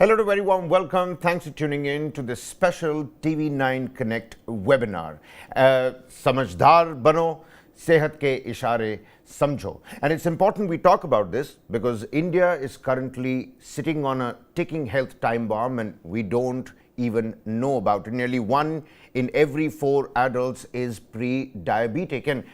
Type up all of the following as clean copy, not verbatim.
Hello, a very warm welcome. Thanks for tuning in to this special TV9 Connect webinar. समझदार बनो, सेहत के इशारे समझो. And it's important we talk about this because India is currently sitting on a ticking health time bomb and we don't even know about it. Nearly 1 in every 4 adults is pre-diabetic. And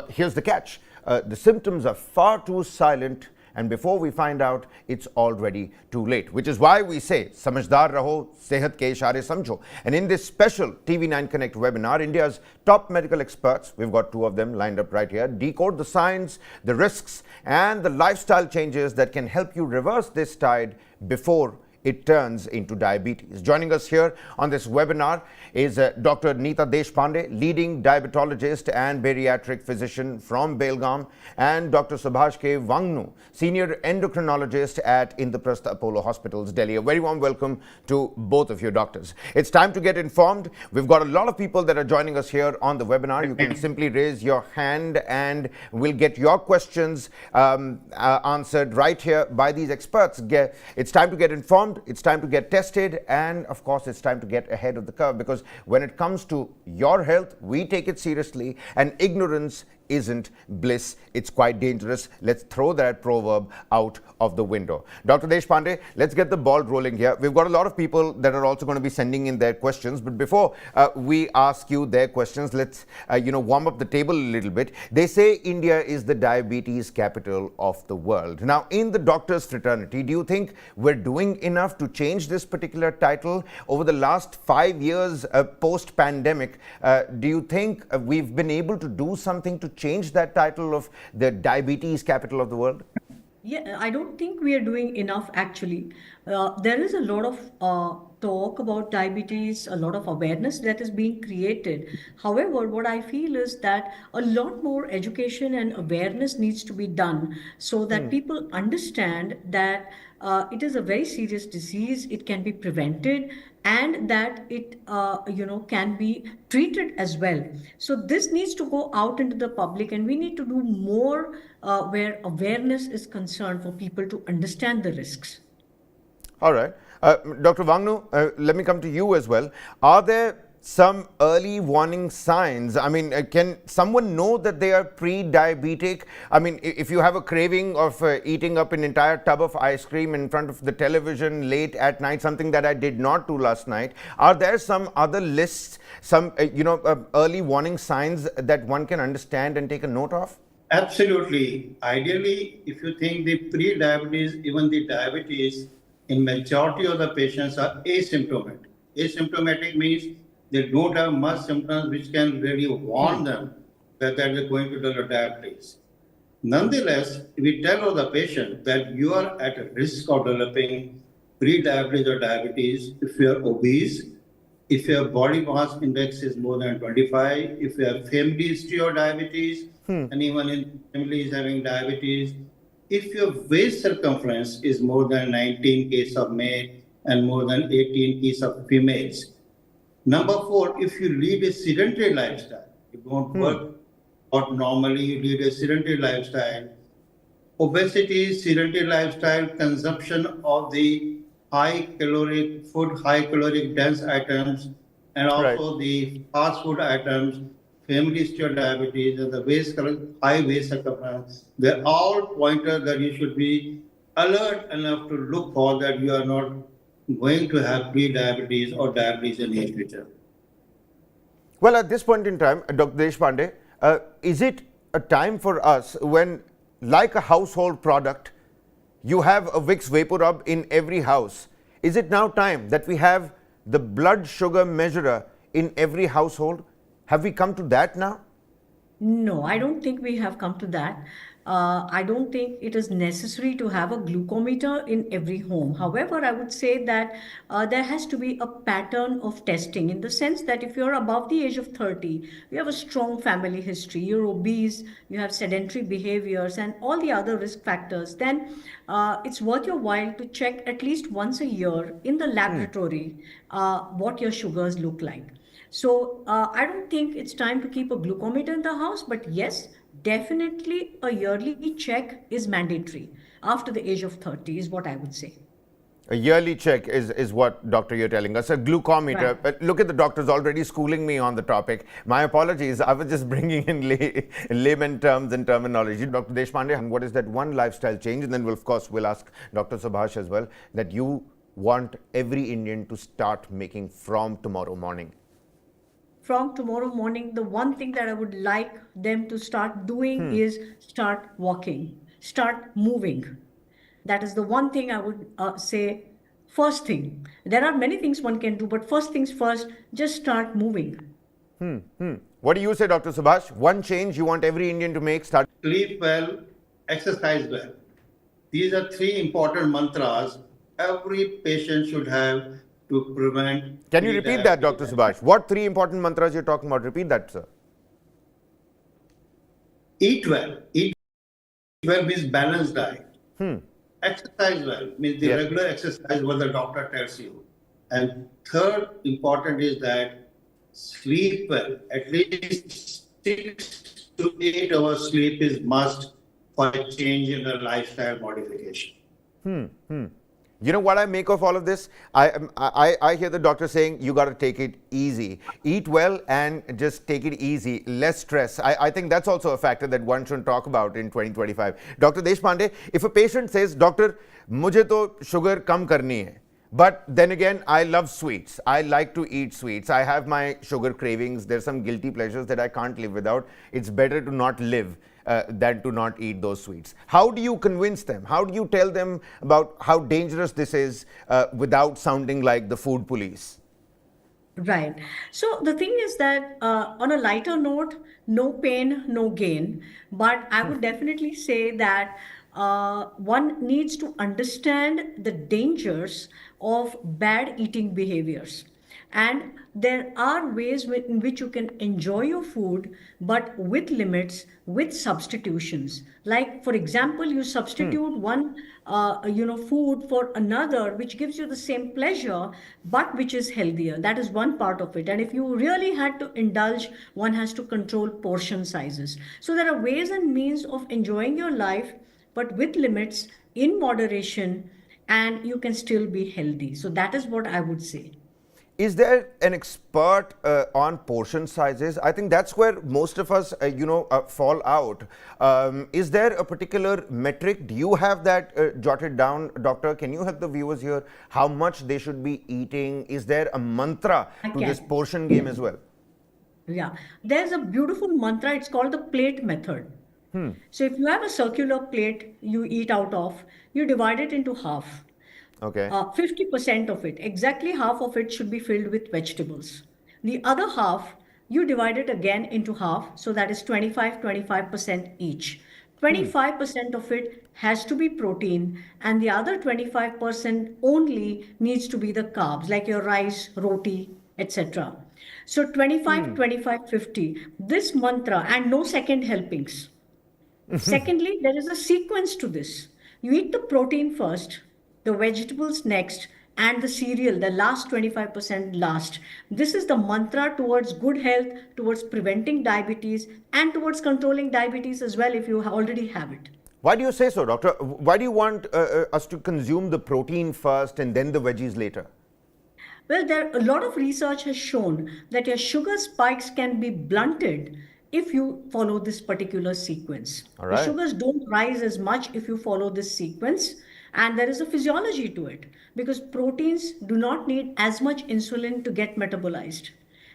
here's the catch. The symptoms are far too silent, and before we find out, it's already too late, which is why we say, समझदार रहो, सेहत के इशारे समझो. And in this special TV9 Connect webinar, India's top medical experts, we've got 2 of them lined up right here, decode the science, the risks, and the lifestyle changes that can help you reverse this tide before it turns into diabetes. Joining us here on this webinar is Dr. Neeta Deshpande, leading diabetologist and bariatric physician from Belgaum, and Dr. Subhash K. Wangnu, senior endocrinologist at Indraprastha Apollo Hospitals, Delhi. A very warm welcome to both of you doctors. It's time to get informed. We've got a lot of people that are joining us here on the webinar. You can simply raise your hand and we'll get your questions answered right here by these experts. It's time to get informed. It's time to get tested, and of course it's time to get ahead of the curve, because when it comes to your health, we take it seriously, and ignorance isn't bliss. It's quite dangerous. Let's throw that proverb out of the window. Dr. Deshpande, let's get the ball rolling here. We've got a lot of people that are also going to be sending in their questions, but before we ask you their questions, let's warm up the table a little bit. They say India is the diabetes capital of the world. Now, in the doctors fraternity, do you think we're doing enough to change this particular title over the last 5 years post-pandemic? Do you think we've been able to do something to change that title of the diabetes capital of the world? Yeah, I don't think we are doing enough actually. There is a lot of talk about diabetes, a lot of awareness that is being created. However, what I feel is that a lot more education and awareness needs to be done so that people understand that it is a very serious disease, it can be prevented, and that it can be treated as well. So this needs to go out into the public, and we need to do more where awareness is concerned for people to understand the risks. All right. Dr. Wangnu, let me come to you as well. Are there some early warning signs? I mean, can someone know that they are pre-diabetic? I mean, if you have a craving of eating up an entire tub of ice cream in front of the television late at night, something that I did not do last night, are there some other lists, some early warning signs that one can understand and take a note of? Absolutely. Ideally, if you think the pre-diabetes, even the diabetes, in majority of the patients are asymptomatic. Asymptomatic means they don't have much symptoms which can really warn them that they're going to develop diabetes. Nonetheless, we tell the patient that you are at risk of developing pre-diabetes or diabetes if you are obese, if your body mass index is more than 25, if you have family history of diabetes, and even in families having diabetes, if your waist circumference is more than 19 case of male and more than 18 case of females. Number 4, if you lead a sedentary lifestyle, you don't work out normally, you lead a sedentary lifestyle. Obesity, sedentary lifestyle, consumption of the high caloric food, high caloric dense items, and also the fast food items, family history of diabetes, and the high waist circumference, they're all pointers that you should be alert enough to look for that you are not going to have pre-diabetes or diabetes in the future. Well, at this point in time, Dr. Deshpande, is it a time for us when, like a household product, you have a Vicks Vapor Rub in every house? Is it now time that we have the blood sugar measurer in every household? Have we come to that now? No, I don't think we have come to that. I don't think it is necessary to have a glucometer in every home. However, I would say that there has to be a pattern of testing, in the sense that if you're above the age of 30, you have a strong family history, you're obese, you have sedentary behaviors and all the other risk factors, then it's worth your while to check at least once a year in the laboratory what your sugars look like. So I don't think it's time to keep a glucometer in the house, but yes, definitely a yearly check is mandatory after the age of 30 is what I would say. A yearly check is what, doctor, you're telling us. A glucometer. Right. But look at the doctors already schooling me on the topic. My apologies. I was just bringing in layman terms and terminology. Dr. Deshpande, what is that one lifestyle change? And then, we'll ask Dr. Subhash as well, that you want every Indian to start making from tomorrow morning. From tomorrow morning, the one thing that I would like them to start doing is start walking, start moving. That is the one thing I would say. First thing, there are many things one can do, but first things first, just start moving. What do you say, Dr. Subhash? One change you want every Indian to make, start. Sleep well, exercise well. These are three important mantras every patient should have to prevent. Can you repeat that, Dr. Subhash? What three important mantras you're talking about? Repeat that, sir. Eat well. Eat well means balanced diet. Exercise well means the regular exercise what the doctor tells you. And third important is that sleep well. At least 6 to 8 hours sleep is must for a change in the lifestyle modification. You know what I make of all of this? I hear the doctor saying you got to take it easy. Eat well and just take it easy. Less stress. I think that's also a factor that one should talk about in 2025. Dr. Deshpande, if a patient says, Doctor, mujhe to sugar kam karni hai. But then again, I love sweets. I like to eat sweets. I have my sugar cravings. There's some guilty pleasures that I can't live without. It's better to not live than to not eat those sweets. How do you convince them? How do you tell them about how dangerous this is without sounding like the food police? Right. So the thing is that on a lighter note, no pain, no gain. But I would definitely say that one needs to understand the dangers of bad eating behaviors. And there are ways in which you can enjoy your food, but with limits, with substitutions. Like, for example, you substitute one, food for another, which gives you the same pleasure, but which is healthier. That is one part of it. And if you really had to indulge, one has to control portion sizes. So there are ways and means of enjoying your life, but with limits, in moderation, and you can still be healthy. So that is what I would say. Is there an expert on portion sizes? I think that's where most of us, fall out. Is there a particular metric? Do you have that jotted down, doctor? Can you help the viewers here? How much they should be eating? Is there a mantra to this portion game as well? Yeah, there's a beautiful mantra. It's called the plate method. So if you have a circular plate you eat out of, you divide it into half. Okay. 50% of it, exactly half of it should be filled with vegetables. The other half, you divide it again into half, so that is 25% each. 25% of it has to be protein, and the other 25% only needs to be the carbs, like your rice, roti, etc. So 25, 25, 50. This mantra, and no second helpings. Secondly, there is a sequence to this. You eat the protein first, the vegetables next, and the cereal, the last 25% last. This is the mantra towards good health, towards preventing diabetes, and towards controlling diabetes as well if you already have it. Why do you say so, doctor? Why do you want us to consume the protein first and then the veggies later? Well, a lot of research has shown that your sugar spikes can be blunted if you follow this particular sequence. All right. The sugars don't rise as much if you follow this sequence. And there is a physiology to it, because proteins do not need as much insulin to get metabolized.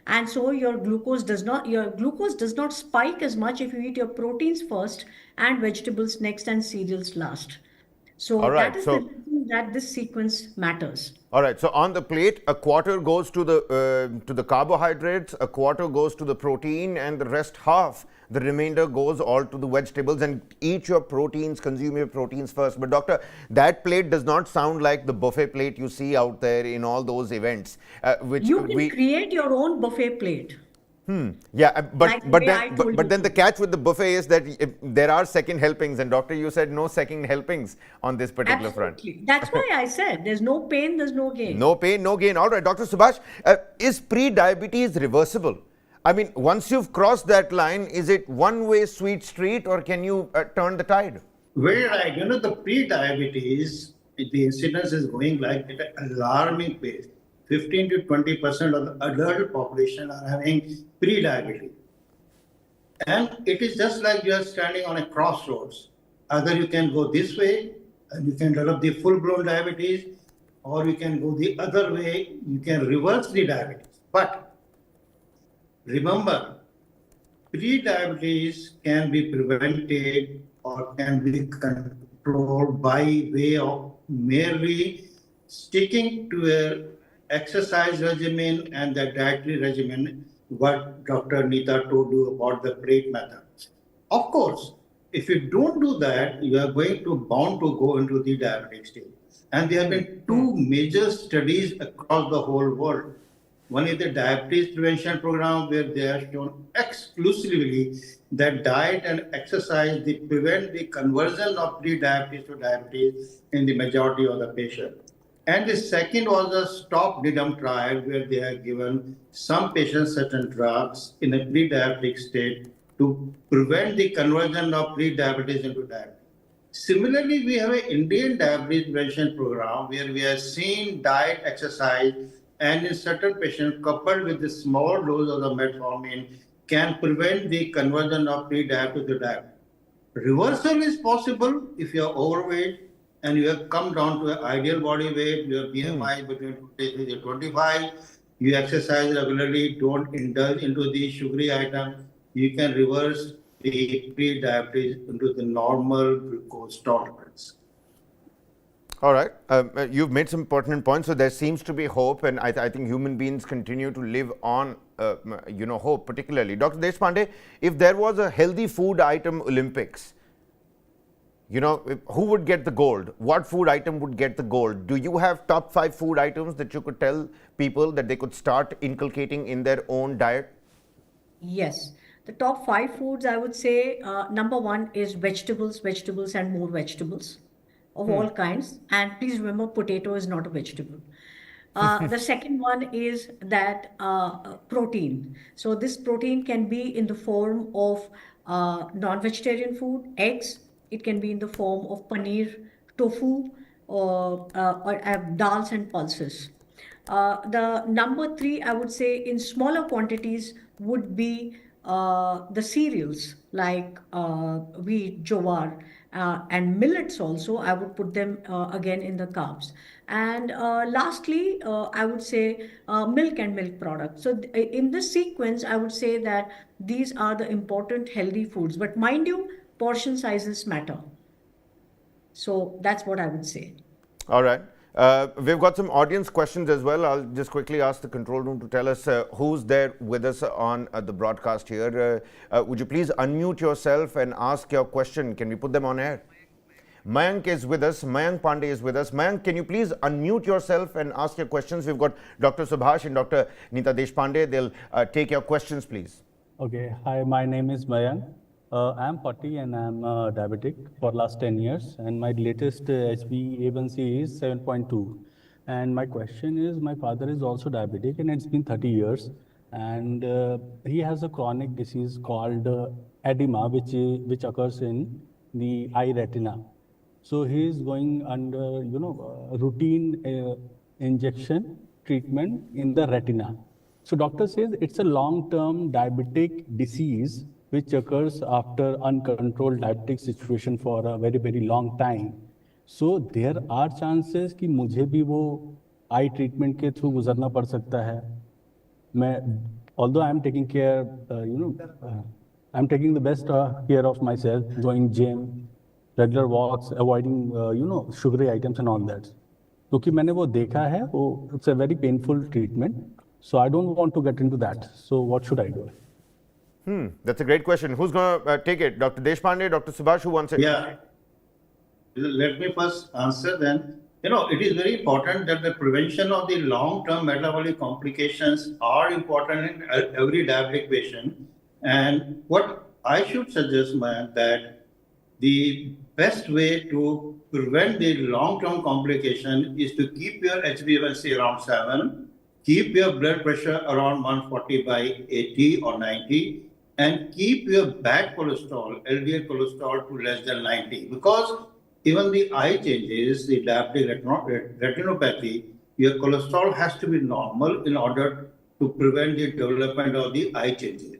And so your glucose does not spike as much if you eat your proteins first and vegetables next and cereals last. So that is the reason that this sequence matters. All right. So on the plate, a quarter goes to the carbohydrates, a quarter goes to the protein, and the rest half, the remainder goes all to the vegetables. And eat your proteins, consume your proteins first. But doctor, that plate does not sound like the buffet plate you see out there in all those events. You can create your own buffet plate. Yeah, Like but then the catch with the buffet is that there are second helpings, and doctor, you said no second helpings on this particular front. That's why I said there's no pain, there's no gain. No pain, no gain. All right, Dr. Subhash, is pre-diabetes reversible? I mean, once you've crossed that line, is it one-way sweet street, or can you turn the tide? Very right. The pre-diabetes the incidence is going like at an alarming pace. 15 to 20% of the adult population are having pre-diabetes. And it is just like you are standing on a crossroads. Either you can go this way and you can develop the full-blown diabetes, or you can go the other way, you can reverse the diabetes. But remember, pre-diabetes can be prevented or can be controlled by way of merely sticking to a exercise regimen and the dietary regimen, what Dr. Neeta told you about the plate method. Of course, if you don't do that, you are going to bound to go into the diabetic state. And there have been two major studies across the whole world. One is the diabetes prevention program, where they have shown exclusively that diet and exercise they prevent the conversion of pre-diabetes to diabetes in the majority of the patients. And the second was a stop DIDM trial, where they have given some patients certain drugs in a pre-diabetic state to prevent the conversion of pre-diabetes into diabetes. Similarly, we have an Indian diabetes prevention program where we are seeing diet, exercise, and in certain patients, coupled with the small dose of the metformin, can prevent the conversion of pre-diabetes to diabetes. Reversal is possible if you are overweight and you have come down to an ideal body weight, your BMI between 23 and 25, you exercise regularly, don't indulge into the sugary items, you can reverse the pre-diabetes into the normal glucose tolerance. All right. You've made some pertinent points. So there seems to be hope, and I think human beings continue to live on, hope particularly. Dr. Deshpande, if there was a healthy food item Olympics, who would get the gold? What food item would get the gold? Do you have top 5 food items that you could tell people that they could start inculcating in their own diet? Yes. The top 5 foods, I would say, number 1 is vegetables, and more vegetables of all kinds. And please remember, potato is not a vegetable. The second one is that protein. So this protein can be in the form of non-vegetarian food, eggs. It can be in the form of paneer, tofu, or dals and pulses. The number 3, I would say, in smaller quantities would be the cereals like wheat, jowar, and millets also. I would put them again in the carbs. And lastly, I would say milk and milk products. So in this sequence, I would say that these are the important healthy foods. But mind you, portion sizes matter. So that's what I would say. All right. We've got some audience questions as well. I'll just quickly ask the control room to tell us who's there with us on the broadcast here. Would you please unmute yourself and ask your question? Can we put them on air? Mayank is with us. Mayank Pandey is with us. Mayank, can you please unmute yourself and ask your questions? We've got Dr. Subhash and Dr. Neeta Deshpande. They'll take your questions, please. Okay. Hi, my name is Mayank. I'm 40 and I'm diabetic for last 10 years, and my latest HbA1c is 7.2. And my question is, my father is also diabetic and it's been 30 years, and he has a chronic disease called edema, which occurs in the eye retina. So he is going under, routine injection treatment in the retina. So doctor says it's a long-term diabetic disease which occurs after uncontrolled diabetic situation for a very, very long time. So there are chances कि मुझे भी वो eye treatment के through गुजरना पड़ सकता है. Although I'm taking care, I'm taking the best care of myself, going gym, regular walks, avoiding, sugary items and all that. क्योंकि मैंने वो देखा है, वो it's a very painful treatment. So I don't want to get into that. So what should I do? That's a great question. Who's going to take it? Dr. Deshpande, Dr. Subhash, who wants it? Yeah. Let me first answer then. It is very important that the prevention of the long-term metabolic complications are important in every diabetic patient. And what I should suggest, man, that the best way to prevent the long-term complication is to keep your HbA1c around 7, keep your blood pressure around 140/80 or 90, and keep your bad cholesterol, LDL cholesterol, to less than 90. Because even the eye changes, the diabetic retinopathy, your cholesterol has to be normal in order to prevent the development of the eye changes.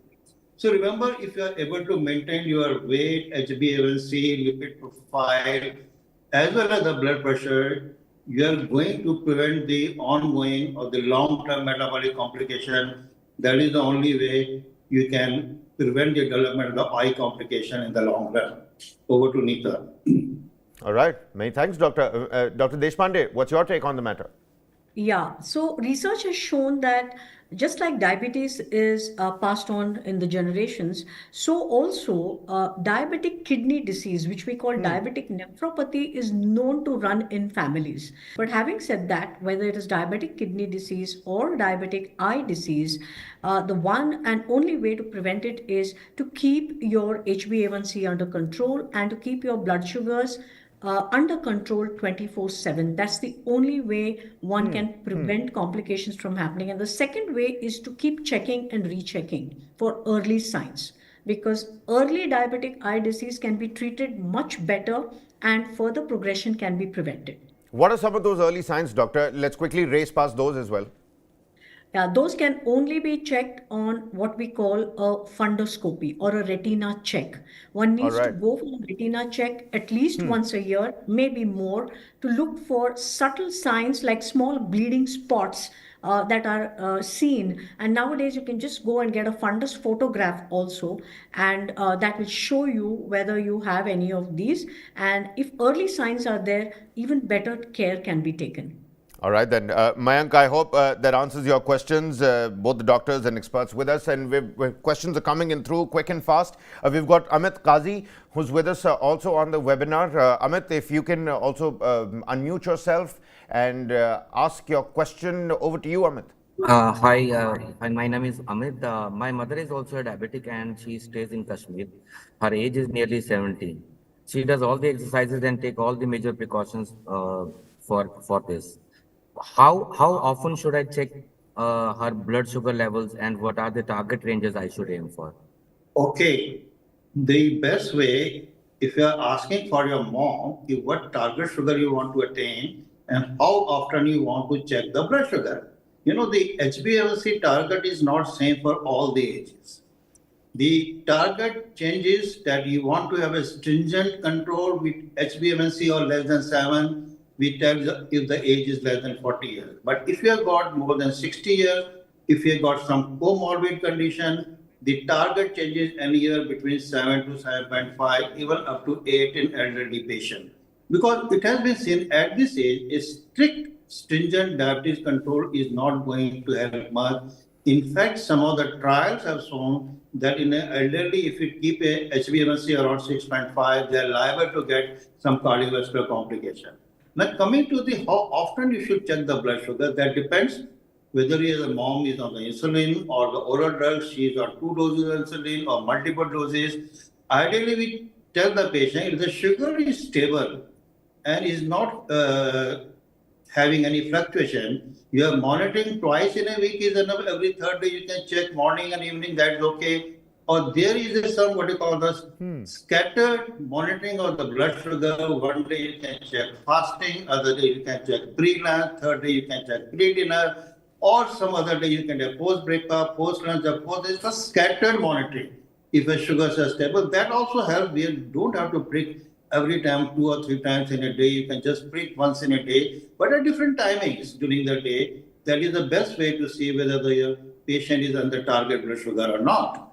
So remember, if you are able to maintain your weight, HbA1c, lipid profile, as well as the blood pressure, you are going to prevent the ongoing or the long-term metabolic complication. That is the only way you can prevent the development of the eye complication in the long run. Over to Neeta. All right. Many thanks, Doctor. Dr. Deshpande, what's your take on the matter? Yeah, so research has shown that just like diabetes is passed on in the generations, so also diabetic kidney disease, which we call diabetic nephropathy, is known to run in families. But having said that, whether it is diabetic kidney disease or diabetic eye disease, the one and only way to prevent it is to keep your HbA1c under control and to keep your blood sugars under control 24/7. That's the only way one can prevent complications from happening. And the second way is to keep checking and rechecking for early signs, because early diabetic eye disease can be treated much better and further progression can be prevented. What are some of those early signs, Doctor? Let's quickly race past those as well. Those can only be checked on what we call a fundoscopy or a retina check. One needs to right. go for a retina check at least once a year, maybe more, to look for subtle signs like small bleeding spots that are seen. And nowadays, you can just go and get a fundus photograph also, and that will show you whether you have any of these. And if early signs are there, even better care can be taken. All right, then. Mayank, I hope that answers your questions, both the doctors and experts with us. And questions are coming in through quick and fast. We've got Amit Qazi, who's with us also on the webinar. Amit, if you can also unmute yourself and ask your question. Over to you, Amit. Hi, my name is Amit. My mother is also a diabetic and she stays in Kashmir. Her age is nearly 70. She does all the exercises and take all the major precautions for this. How often should I check her blood sugar levels and what are the target ranges I should aim for? Okay, the best way, if you are asking for your mom, is what target sugar you want to attain and how often you want to check the blood sugar. You know, the HbA1c target is not same for all the ages. The target changes that you want to have a stringent control with HbA1c or less than 7. We tell if the age is less than 40 years. But if you have got more than 60 years, if you have got some comorbid condition, the target changes anywhere between 7 to 7.5, even up to 8 in elderly patient. Because it has been seen at this age, a strict, stringent diabetes control is not going to help much. In fact, some of the trials have shown that in an elderly, if you keep a HbA1c around 6.5, they are liable to get some cardiovascular complication. Now, coming to the how often you should check the blood sugar, that depends whether the mom is on the insulin or the oral drugs, she is on 2 doses of insulin or multiple doses. Ideally, we tell the patient if the sugar is stable and is not having any fluctuation, you are monitoring twice in a week is enough. Every third day you can check morning and evening, that's okay. Or there is some what you call the scattered monitoring of the blood sugar. One day you can check fasting, other day you can check pre-lunch, third day you can check pre-dinner, or some other day you can have post-breakup, post-lunch, or post. It's a scattered monitoring. If the sugars are stable, that also helps. We don't have to prick every time 2 or 3 times in a day. You can just prick once in a day, but at different timings during the day. That is the best way to see whether the patient is under target blood sugar or not.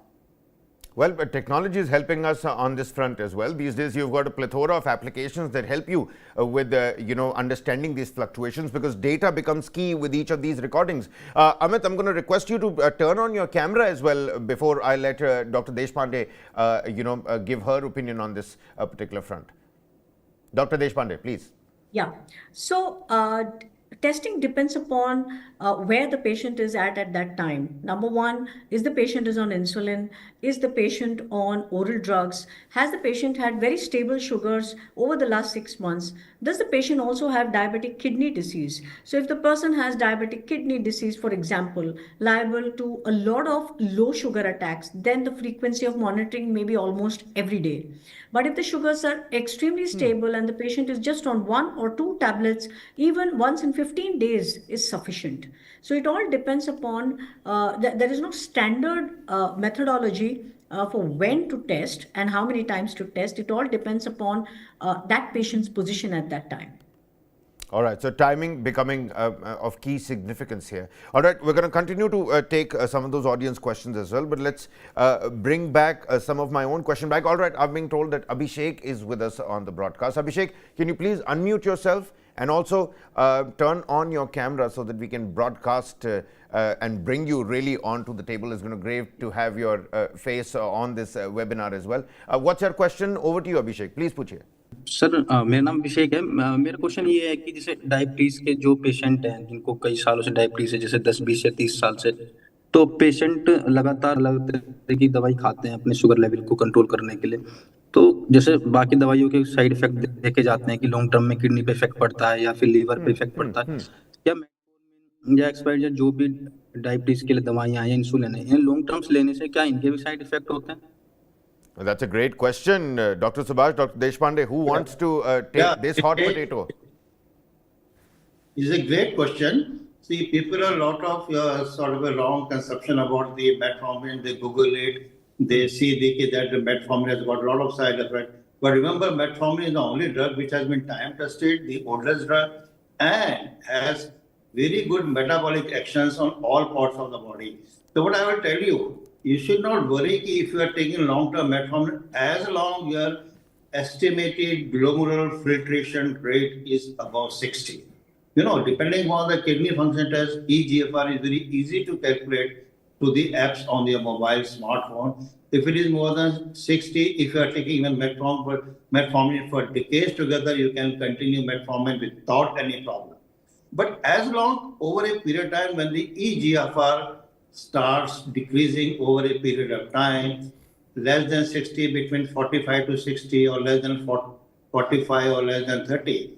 Well, but technology is helping us on this front as well. These days, you've got a plethora of applications that help you with, understanding these fluctuations, because data becomes key with each of these recordings. Amit, I'm going to request you to turn on your camera as well before I let Dr. Deshpande, give her opinion on this particular front. Dr. Deshpande, please. Yeah. So, testing depends upon where the patient is at that time. Number one, is the patient is on insulin? Is the patient on oral drugs? Has the patient had very stable sugars over the last 6 months? Does the patient also have diabetic kidney disease? So if the person has diabetic kidney disease, for example, liable to a lot of low sugar attacks, then the frequency of monitoring may be almost every day. But if the sugars are extremely stable and the patient is just on 1 or 2 tablets, even once in 15 days is sufficient. So it all depends upon, there is no standard methodology for when to test and how many times to test. It all depends upon that patient's position at that time. All right, so timing becoming of key significance here. All right, we're going to continue to take some of those audience questions as well, but let's bring back some of my own question back. All right, I'm being told that Abhishek is with us on the broadcast. Abhishek, can you please unmute yourself and also turn on your camera so that we can broadcast and bring you really onto the table? It's going to be great to have your face on this webinar as well. What's your question? Over to you, Abhishek. Please पूछिए. Sir मेरा नाम अभिषेक है। मेरा question ये है कि जैसे diabetes के जो पेशेंट हैं जिनको कई सालों से डायबिटीज है, जैसे 10, 20 या 30 साल से, तो पेशेंट लगातार अलग तरह की दवाई खाते हैं अपने शुगर लेवल को कंट्रोल करने के लिए। तो जैसे बाकी दवाइयों के साइड इफेक्ट देखे जाते हैं कि लॉन्ग टर्म में किडनी पे इफेक्ट पड़ता है या फिर लीवर पे इफेक्ट पड़ता है, क्या मेटफॉर्मिन या एक्सपायर्ड जो भी डायबिटीज के लिए दवाइयाँ हैं, इंसुलिन है, इन लॉन्ग टर्म्स लेने से क्या इनके भी साइड इफेक्ट होते हैं? Well, that's a great question, Dr. Subhash. Dr. Deshpande, who wants to take this hot potato? It's a great question. See, people have a lot of sort of a wrong conception about the metformin. They Google it, they see that the metformin has got a lot of side effects. But remember, metformin is the only drug which has been time tested, the oldest drug, and has very good metabolic actions on all parts of the body. So what I will tell you, you should not worry if you are taking long-term metformin, as long your estimated glomerular filtration rate is above 60. You know, depending on the kidney function test, eGFR is very easy to calculate to the apps on your mobile smartphone. If it is more than 60, if you are taking even metformin for decades together, you can continue metformin without any problem. But as long over a period of time when the eGFR starts decreasing over a period of time, less than 60, between 45 to 60, or less than 45 or less than 30.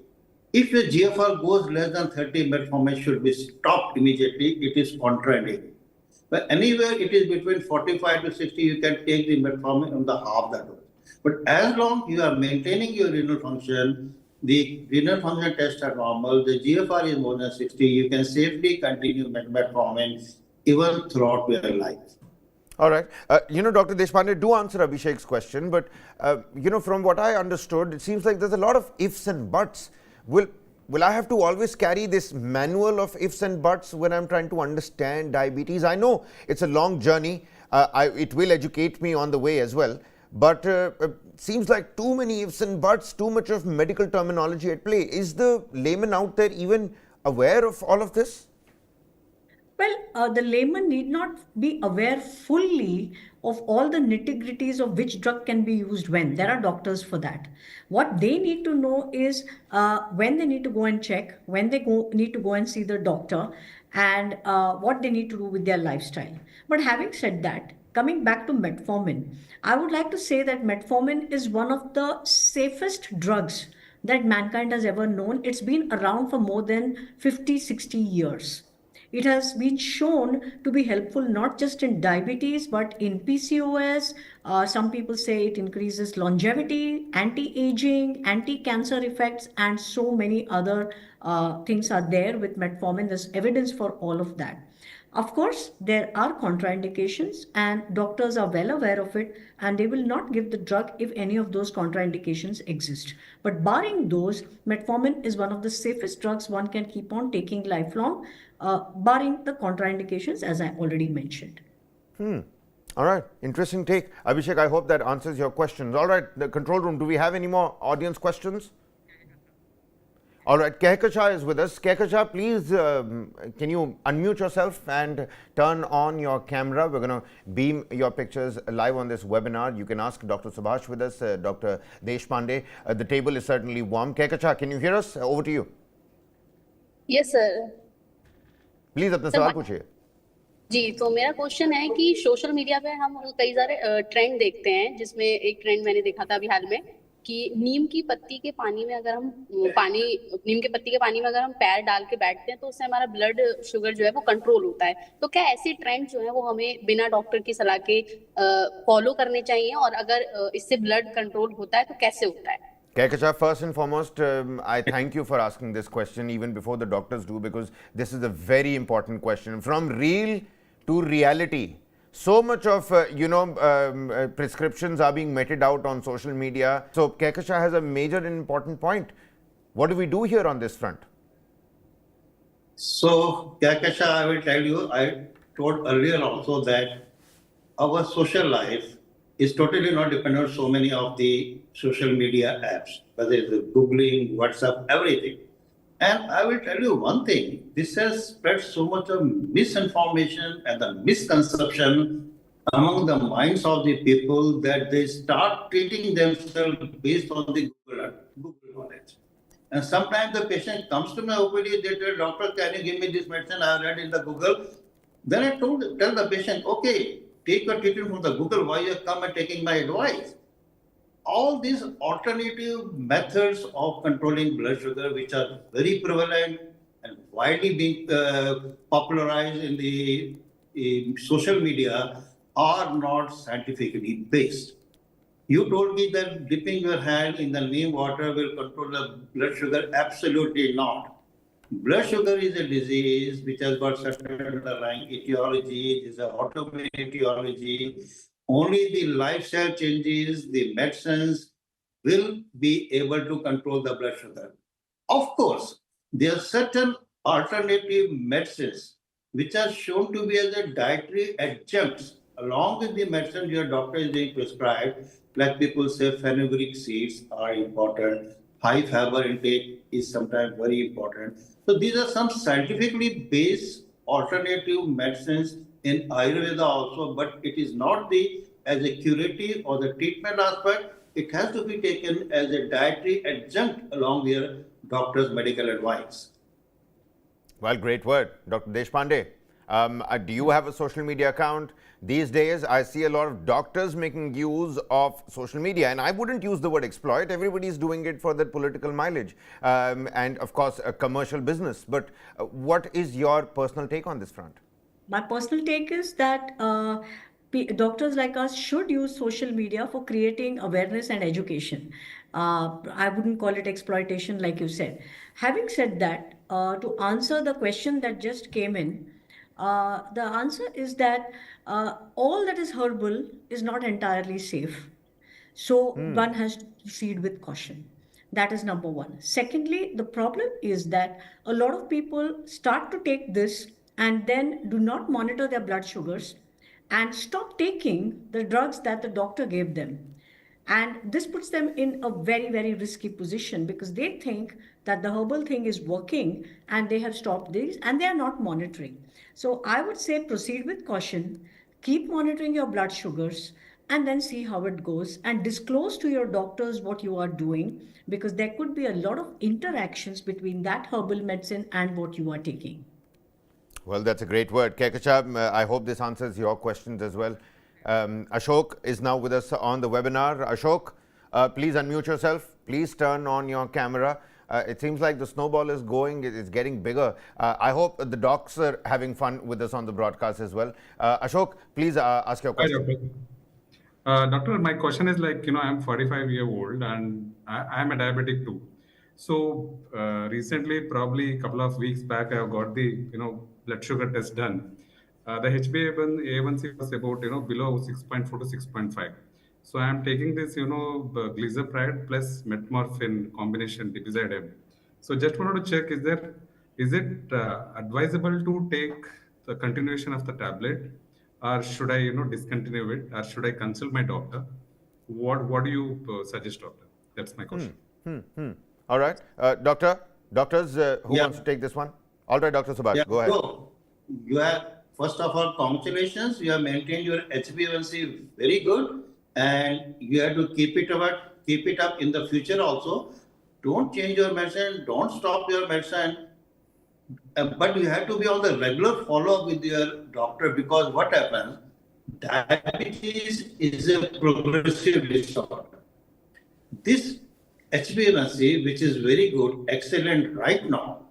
If the GFR goes less than 30, metformin should be stopped immediately. It is contraindicated. But anywhere it is between 45 to 60, you can take the metformin on the half that dose. But as long you are maintaining your renal function, the renal function tests are normal, the GFR is more than 60, you can safely continue metformin even throughout your life. All right. Dr. Deshpande, do answer Abhishek's question, but, from what I understood, it seems like there's a lot of ifs and buts. Will I have to always carry this manual of ifs and buts when I'm trying to understand diabetes? I know it's a long journey. It will educate me on the way as well. But seems like too many ifs and buts, too much of medical terminology at play. Is the layman out there even aware of all of this? Well, the layman need not be aware fully of all the nitty-gritties of which drug can be used when. There are doctors for that. What they need to know is when they need to go and check, when they need to go and see the doctor, and what they need to do with their lifestyle. But having said that, coming back to metformin, I would like to say that metformin is one of the safest drugs that mankind has ever known. It's been around for more than 50, 60 years. It has been shown to be helpful not just in diabetes, but in PCOS. Some people say it increases longevity, anti-aging, anti-cancer effects, and so many other things are there with metformin. There's evidence for all of that. Of course, there are contraindications, and doctors are well aware of it, and they will not give the drug if any of those contraindications exist. But barring those, metformin is one of the safest drugs one can keep on taking lifelong, barring the contraindications, as I already mentioned. All right, interesting take. Abhishek, I hope that answers your questions. All right, the control room, do we have any more audience questions? All right, Kehkasha is with us. Kehkasha, please, can you unmute yourself and turn on your camera? We're going to beam your pictures live on this webinar. You can ask Dr. Subhash with us, Dr. Deshpande. The table is certainly warm. Kehkasha, can you hear us? Over to you. Yes, sir. Please, अपना सवाल पूछिए. जी, तो मेरा question है कि social media पे हम कई सारे ट्रेंड देखते हैं, जिसमें एक ट्रेंड मैंने देखा था अभी हाल में कि नीम की पत्ती के पानी में अगर हम नीम के पत्ती के पानी में अगर हम पैर डाल के बैठते हैं तो उससे हमारा ब्लड शुगर जो है वो कंट्रोल होता है। तो क्या ऐसी ट्रेंड जो है वो हमें बिना डॉक्टर की सलाह के फॉलो करने चाहिए, और अगर इससे ब्लड कंट्रोल होता है तो कैसे होता है? Kehkashan, first and foremost, I thank you for asking this question even before the doctors do, because this is a very important question. From real to reality, so much of prescriptions are being meted out on social media. So Kehkashan has a major and important point. What do we do here on this front? So, Kakasha, I will tell you, I told earlier also that our social life is totally not dependent on so many of the social media apps, whether it's Googling, WhatsApp, everything. And I will tell you one thing, this has spread so much of misinformation and the misconception among the minds of the people that they start treating themselves based on the Google knowledge. And sometimes the patient comes to my OPD, they tell, doctor, can you give me this medicine I read in the Google? Then I tell the patient, okay, take your treatment from the Google, why you come and taking my advice? All these alternative methods of controlling blood sugar, which are very prevalent and widely being popularized in the social media, are not scientifically based. You told me that dipping your hand in the neem water will control the blood sugar. Absolutely not. Blood sugar is a disease which has got certain underlying etiology. It is an autoimmune etiology. Only the lifestyle changes, the medicines will be able to control the blood sugar. Of course, there are certain alternative medicines which are shown to be as a dietary adjuncts along with the medicine your doctor is being prescribed. Like people say, fenugreek seeds are important. High fiber intake is sometimes very important. So these are some scientifically based alternative medicines in Ayurveda also, but it is not as a curative or the treatment aspect. It has to be taken as a dietary adjunct along with your doctor's medical advice. Well, great word. Dr. Deshpande, do you have a social media account? These days, I see a lot of doctors making use of social media, and I wouldn't use the word exploit. Everybody's doing it for that political mileage and, of course, a commercial business. But what is your personal take on this front? My personal take is that doctors like us should use social media for creating awareness and education. I wouldn't call it exploitation, like you said. Having said that, to answer the question that just came in, the answer is that all that is herbal is not entirely safe. So one has to proceed with caution. That is number one. Secondly, the problem is that a lot of people start to take this and then do not monitor their blood sugars and stop taking the drugs that the doctor gave them. And this puts them in a very, very risky position because they think that the herbal thing is working and they have stopped these and they are not monitoring. So I would say proceed with caution, keep monitoring your blood sugars, and then see how it goes and disclose to your doctors what you are doing, because there could be a lot of interactions between that herbal medicine and what you are taking. Well, that's a great word. Kehkashan, I hope this answers your questions as well. Ashok is now with us on the webinar. Ashok, please unmute yourself. Please turn on your camera. It seems like the snowball is going, it's getting bigger. I hope the docs are having fun with us on the broadcast as well. Ashok, please ask your question. Hi, Doctor. Doctor, my question is like, I'm 45-year-old and I'm a diabetic too. So recently, probably a couple of weeks back, I got the, blood sugar test done. The HbA1c was about, below 6.4 to 6.5. So I am taking this, glycepride plus metformin combination Debunking. So just wanted to check, is it advisable to take the continuation of the tablet, or should I, discontinue it, or should I consult my doctor? What do you suggest, doctor? That's my question. All right, doctors, who wants to take this one? All right, Dr. Subhash, go ahead. So you have, first of all, congratulations. You have maintained your HbA1c very good, and you have to keep it up in the future also. Don't change your medicine. Don't stop your medicine. But you have to be on the regular follow-up with your doctor, because what happens, diabetes is a progressive disorder. This HbA1c, which is very good, excellent right now,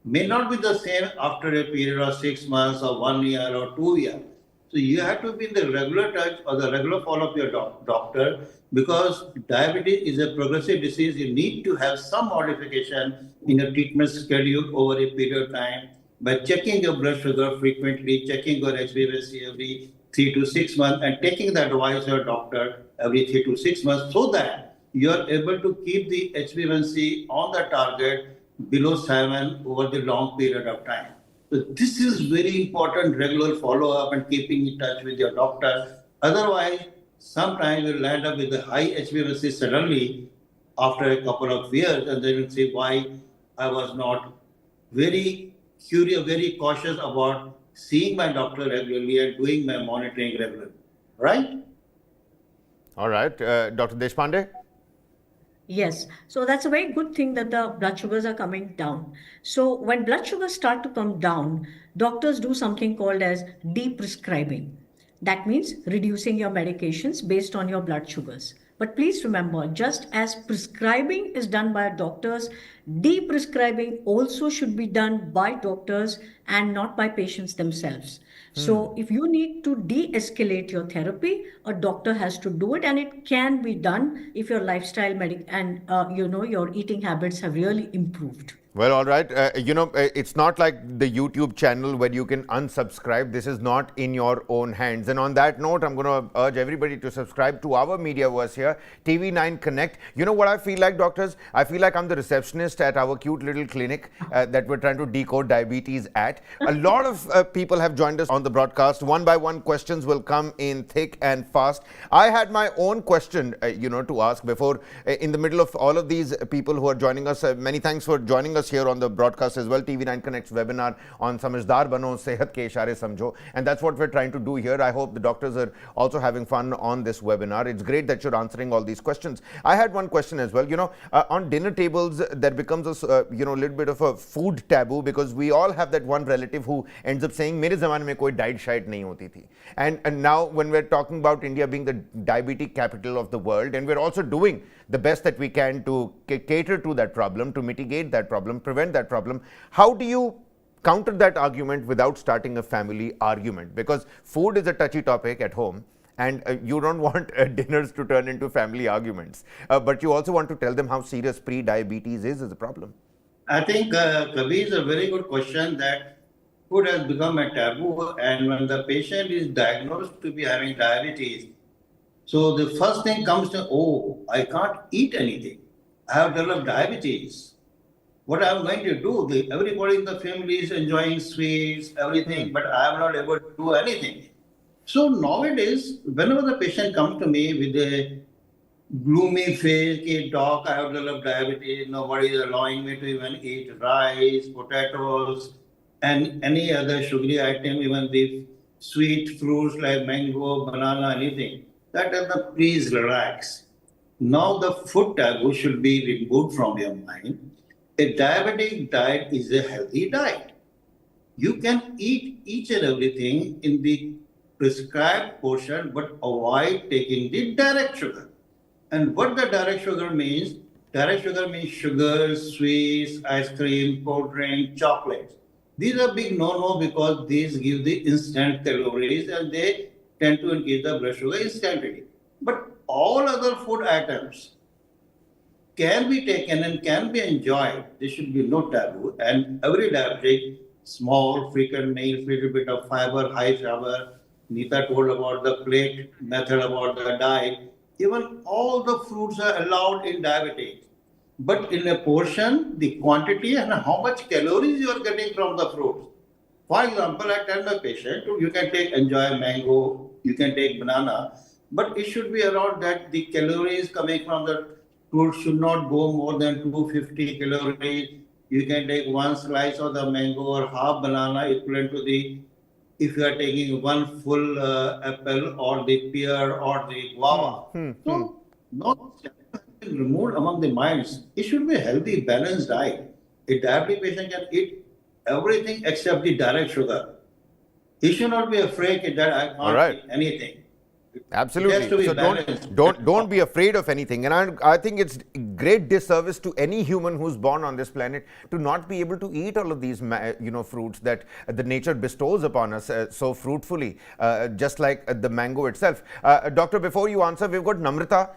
may not be the same after a period of 6 months or 1 year or 2 years. So you have to be in the regular touch or the regular follow-up your doctor, because diabetes is a progressive disease. You need to have some modification in your treatment schedule over a period of time by checking your blood sugar frequently, checking your HbA1c every 3 to 6 months, and taking the advice of your doctor every 3 to 6 months, so that you are able to keep the HbA1c on the target below 7 over the long period of time. So this is very important, regular follow-up and keeping in touch with your doctor. Otherwise, sometimes you'll land up with a high HbA1c suddenly after a couple of years, and then you'll say, why I was not very curious, very cautious about seeing my doctor regularly and doing my monitoring regularly, right? All right. Dr. Deshpande? Yes, so that's a very good thing that the blood sugars are coming down. So when blood sugars start to come down, doctors do something called as de-prescribing. That means reducing your medications based on your blood sugars. But please remember, just as prescribing is done by doctors, de-prescribing also should be done by doctors and not by patients themselves. So if you need to de-escalate your therapy, a doctor has to do it, and it can be done if your lifestyle and your eating habits have really improved. Well, all right. It's not like the YouTube channel where you can unsubscribe. This is not in your own hands. And on that note, I'm going to urge everybody to subscribe to our mediaverse here, TV9 Connect. You know what I feel like, doctors? I feel like I'm the receptionist at our cute little clinic that we're trying to decode diabetes at. A lot of people have joined us on the broadcast. One by one, questions will come in thick and fast. I had my own question, to ask before, in the middle of all of these people who are joining us. Many thanks for joining us here on the broadcast as well. TV9 Connect's webinar on समझदार बनो, सेहत के इशारे समझो, and that's what we're trying to do here. I hope the doctors are also having fun on this webinar. It's great that you're answering all these questions. I had one question as well. On dinner tables, there becomes a little bit of a food taboo, because we all have that one relative who ends up saying, मेरे ज़माने में कोई diet शायद नहीं होती थी. And now when we're talking about India being the diabetic capital of the world, and we're also doing the best that we can to cater to that problem, to mitigate that problem, prevent that problem, how do you counter that argument without starting a family argument? Because food is a touchy topic at home, and you don't want dinners to turn into family arguments. But you also want to tell them how serious pre-diabetes is as a problem. I think, Kabir, is a very good question, that food has become a taboo, and when the patient is diagnosed to be having diabetes, so the first thing comes to, oh, I can't eat anything. I have developed diabetes. What I'm going to do? Everybody in the family is enjoying sweets, everything, but I am not able to do anything. So nowadays, whenever the patient comes to me with a gloomy face, doc, I have developed diabetes, nobody is allowing me to even eat rice, potatoes, and any other sugary item, even the sweet fruits like mango, banana, anything. That is the, please relax. Now the food taboo should be removed from your mind. A diabetic diet is a healthy diet. You can eat each and everything in the prescribed portion, but avoid taking the direct sugar. And what the direct sugar means sugar, sweets, ice cream, cold drink, chocolates. These are big no-no, because these give the instant calories and they tend to increase the blood sugar instantly. But all other food items can be taken and can be enjoyed. There should be no taboo. And every diabetic, small, frequent meals, little bit of fiber, high fiber. Neeta told about the plate method, about the diet. Even all the fruits are allowed in diabetes. But in a portion, the quantity and how much calories you are getting from the fruits. For example, I tell my patient, you can enjoy mango, you can take banana, but it should be around that the calories coming from the fruit should not go more than 250 calories. You can take one slice of the mango or half banana equivalent to the, if you are taking one full apple or the pear or the guava. So, no removed among the minds. It should be a healthy, balanced diet. A diabetic patient can eat everything except the direct sugar. He should not be afraid that I can't eat anything. Absolutely. It has to be So balanced. don't be afraid of anything. And I think it's great disservice to any human who's born on this planet to not be able to eat all of these fruits that the nature bestows upon us so fruitfully, just like the mango itself. Doctor, before you answer, we've got Namrata,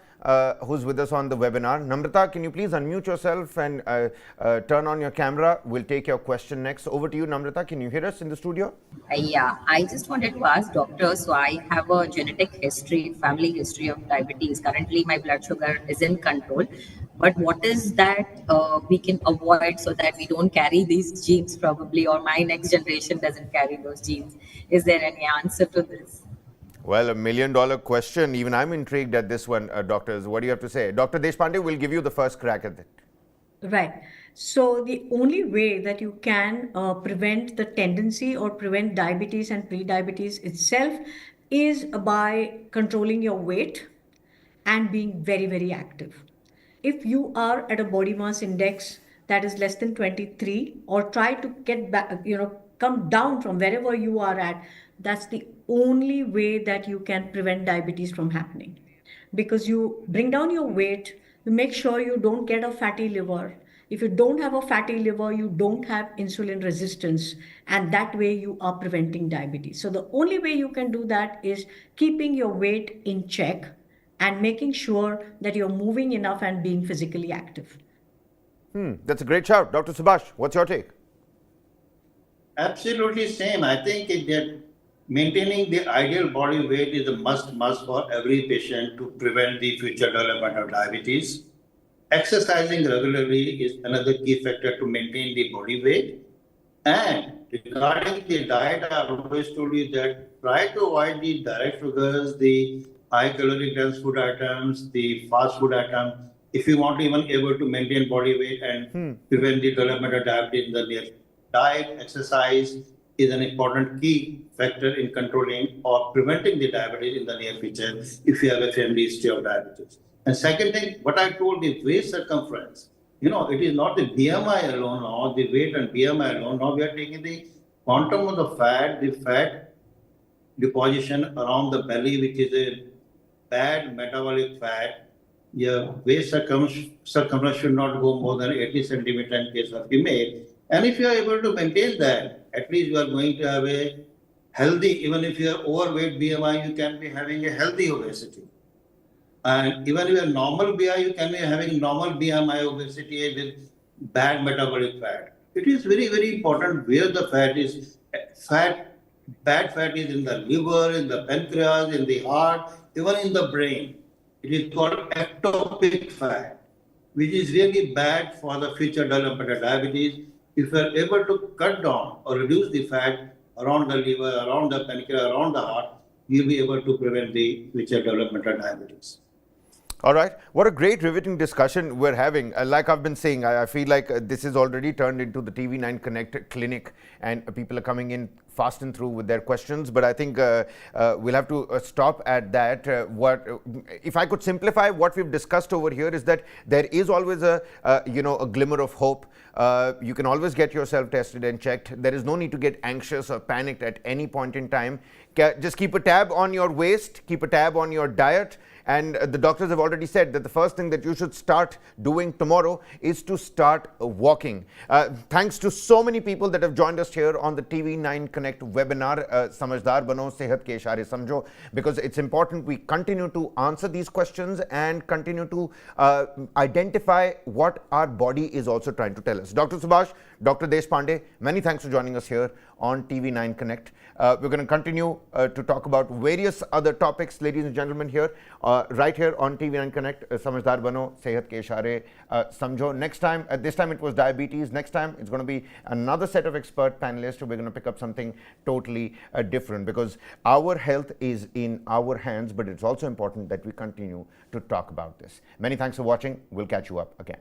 who's with us on the webinar. Namrata, can you please unmute yourself and turn on your camera? We'll take your question next. Over to you, Namrata. Can you hear us in the studio? Yeah, I just wanted to ask doctor. So I have a genetic history, family history of diabetes. Currently, my blood sugar is in control. But what is that we can avoid so that we don't carry these genes probably, or my next generation doesn't carry those genes? Is there any answer to this? Well, $1 million question. Even I'm intrigued at this one, doctors. What do you have to say? Dr. Deshpande will give you the first crack at it. Right. So the only way that you can prevent the tendency or prevent diabetes and pre-diabetes itself is by controlling your weight and being very, very active. If you are at a body mass index that is less than 23, or try to get back, come down from wherever you are at, that's the only way that you can prevent diabetes from happening. Because you bring down your weight, you make sure you don't get a fatty liver. If you don't have a fatty liver, you don't have insulin resistance, and that way you are preventing diabetes. So the only way you can do that is keeping your weight in check and making sure that you're moving enough and being physically active. That's a great shout. Dr. Subhash, what's your take? Absolutely same. I think that maintaining the ideal body weight is a must for every patient to prevent the future development of diabetes. Exercising regularly is another key factor to maintain the body weight. And regarding the diet, I always told you that try to avoid the direct sugars, the high calorie dense food items, the fast food items, if you want to even able to maintain body weight and prevent the development of diabetes in the near future. Diet, exercise is an important key factor in controlling or preventing the diabetes in the near future if you have a family history of diabetes. And second thing, what I told, the waist circumference, it is not the BMI alone or the weight and BMI alone. Now we are taking the quantum of the fat deposition around the belly, which is a bad metabolic fat. Your waist circumference should not go more than 80 centimeter in case of female. And if you are able to maintain that, at least you are going to have a healthy, even if you are overweight BMI, you can be having a healthy obesity. And even if you are normal BMI, you can be having normal BMI obesity with bad metabolic fat. It is very, very important where the fat is. Bad fat is in the liver, in the pancreas, in the heart, even in the brain. It is called ectopic fat, which is really bad for the future development of diabetes. If you are able to cut down or reduce the fat around the liver, around the pancreas, around the heart, you'll be able to prevent the future development of diabetes. All right. What a great riveting discussion we're having. Like I've been saying, I feel like this is already turned into the TV9 Connect clinic, and people are coming in fast and through with their questions. But I think we'll have to stop at that. If I could simplify what we've discussed over here is that there is always a glimmer of hope. You can always get yourself tested and checked. There is no need to get anxious or panicked at any point in time. Just keep a tab on your waist, keep a tab on your diet. And the doctors have already said that the first thing that you should start doing tomorrow is to start walking. Thanks to so many people that have joined us here on the TV9 Connect webinar, Samajhdar Bano, Sehat ke Ishare Samjho, because it's important we continue to answer these questions and continue to identify what our body is also trying to tell us. Dr. Subhash, Dr. Deshpande, many thanks for joining us here on TV9 Connect. We're going to continue to talk about various other topics, ladies and gentlemen, here, right here on TV9 Connect. Samajhdar Bano, Sehat ke Ishare Samjho. Next time, this time it was diabetes. Next time it's going to be another set of expert panelists. We're going to pick up something totally different, because our health is in our hands, but it's also important that we continue to talk about this. Many thanks for watching. We'll catch you up again.